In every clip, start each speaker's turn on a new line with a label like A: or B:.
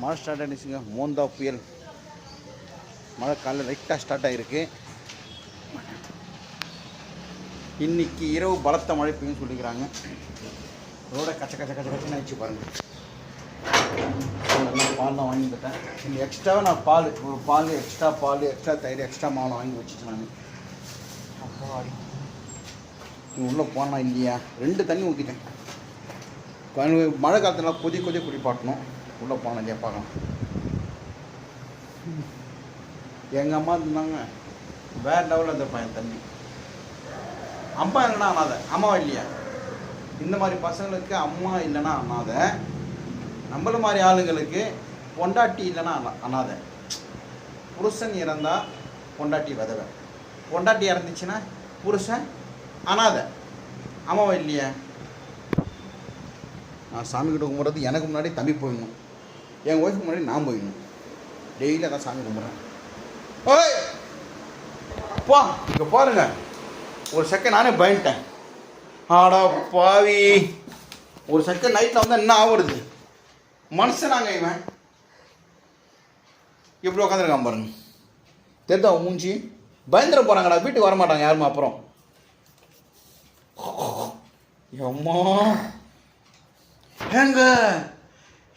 A: மழை ஸ்டார்ட் ஆகிடுச்சுங்க. மோந்தா புயல் மழை காலையில் லைட்டாக ஸ்டார்ட் ஆகிருக்கு. இன்றைக்கி இரவு பலத்த மழை பெய்யும் சொல்லிக்கிறாங்க. ரோட கச்ச கச்ச கச்ச கச்சன்னு ஆயிடுச்சு பாருங்கள். பால் தான் வாங்கி தட்டேன். இன்னும் எக்ஸ்ட்ராவாக நான் பால் எக்ஸ்ட்ரா தயிர் எக்ஸ்ட்ரா மாவு வாங்கி வச்சுட்டேன் நான். அப்போ நீ உள்ளே போனா இல்லையா 2 தண்ணி ஊற்றிட்டேன். மழை காலத்துல கொதி குடிப்பாட்டணும். உள்ளே போனால் இல்லையா பார்க்கலாம். எங்கள் அம்மா இருந்தாங்க வேறு லெவலில் இருந்திருப்பான் என் தண்ணி. அம்மா இல்லைன்னா அனாதை. அம்மாவா இல்லையா? இந்த மாதிரி பசங்களுக்கு அம்மா இல்லைன்னா அனாதை. நம்மள மாதிரி ஆளுங்களுக்கு பொண்டாட்டி இல்லைன்னா அனாதை. புருஷன் இறந்தால் பொண்டாட்டி விதவை, பொண்டாட்டி இறந்துச்சுன்னா புருஷன் அனாதை. அம்மாவா இல்லையா? நான் சாமி கிட்ட கும்பிட்றது எனக்கு முன்னாடி தம்பி போயிடணும், என் ஒய்ஃபுக்கு முன்னாடி நான் போயிடணும். டெய்லி அதான் சாமி கும்பிட்றேன். ஓய் போ இங்கே பாருங்க. ஒரு செகண்ட் நானே பயந்துட்டேன். ஆடா பாவி, ஒரு செகண்ட் நைட்டில் வந்து என்ன ஆகுறது? மனுஷனாங்க இவன் எப்படி உட்காந்துருக்கான் பாருங்க. தெரிதா மூஞ்சி? பயந்துட போகிறாங்கடா, வீட்டுக்கு வரமாட்டாங்க யாருமே. அப்புறம் அம்மா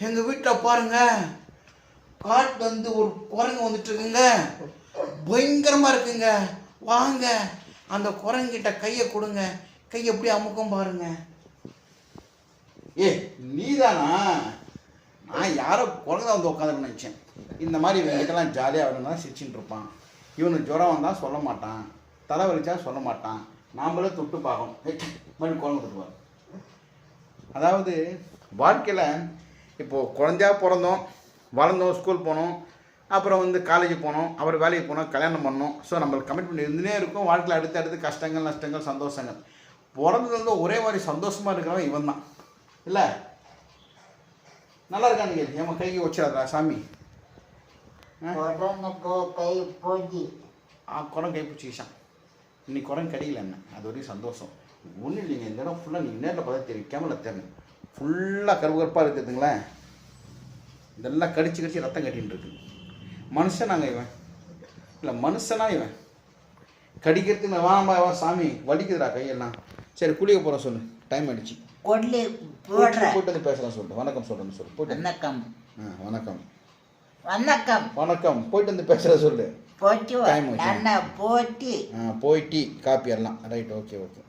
A: எங்கள் வீட்டில் பாருங்க, காட்டு வந்து ஒரு குரங்கு வந்துட்டு இருக்குங்க. பயங்கரமாக இருக்குங்க. வாங்க அந்த குரங்கிட்ட கையை கொடுங்க. கை எப்படி அமுக்கம் பாருங்க. ஏ நீதானா? நான் யாரோ குரங்கு வந்து உட்காந்துருன்னு நினச்சேன். இந்த மாதிரி இவங்ககிட்டலாம் ஜாலியாக வரணும் சிரிச்சுட்டு இருப்பான். இவனுக்கு ஜுரம் வந்தால் சொல்ல மாட்டான், தலை வலிச்சா சொல்ல மாட்டான். நாமளே தொட்டு பார்க்கணும். மறுபடியும் குழந்தை தொட்டுவார். அதாவது வாழ்க்கையில் இப்போது குழந்தையா பிறந்தோம், வளர்ந்தோம், ஸ்கூல் போனோம், அப்புறம் வந்து காலேஜ் போனோம், அப்புறம் வேலைக்கு போனோம், கல்யாணம் பண்ணோம். ஸோ நம்மளுக்கு கமிட்மெண்ட் இருந்துனே இருக்கும். வாழ்க்கையில் அடுத்து கஷ்டங்கள் நஷ்டங்கள் சந்தோஷங்கள். பிறந்ததுலேருந்து ஒரே மாதிரி சந்தோஷமாக இருக்கிறவன் இவன் தான் இல்லை? நல்லா இருக்கான்னு கேள்வி. என் கைக்கு வச்சிடாதா சாமி? குரங்கு கை பிடிச்சிக்கிச்சான். இன்னைக்கு குரங்கு கடிக்கல என்ன, அது வரைக்கும் சந்தோஷம். ஒன்றும் இல்லைங்க. இந்த இடம் ஃபுல்லாக நீங்கள் நேரில் பார்த்தா தெரியும், கேமரா தெரியும். ஃபுல்லாக கருப்பாக இருக்குதுங்களேன். இதெல்லாம் கடிச்சு ரத்தம் கட்டின்னு இருக்குது. மனுஷனாங்க இவன் இல்லை, மனுஷனா இவன்? கடிக்கிறதுக்கு வாமா சாமி வலிக்குதுடா கையெல்லாம். சரி குளிக்க போகிறோம் சொல்லு, டைம் ஆகிடுச்சு. போயிட்டு வந்து பேசலாம் சொல்லு. வணக்கம் சொல்கிறேன்னு சொல்லு. போயிட்டு வணக்கம். வணக்கம் வணக்கம் வணக்கம். போயிட்டு வந்து பேசுகிற சொல்லு. டைம் போயிட்டு காப்பி எல்லாம் ரைட். Okay okay.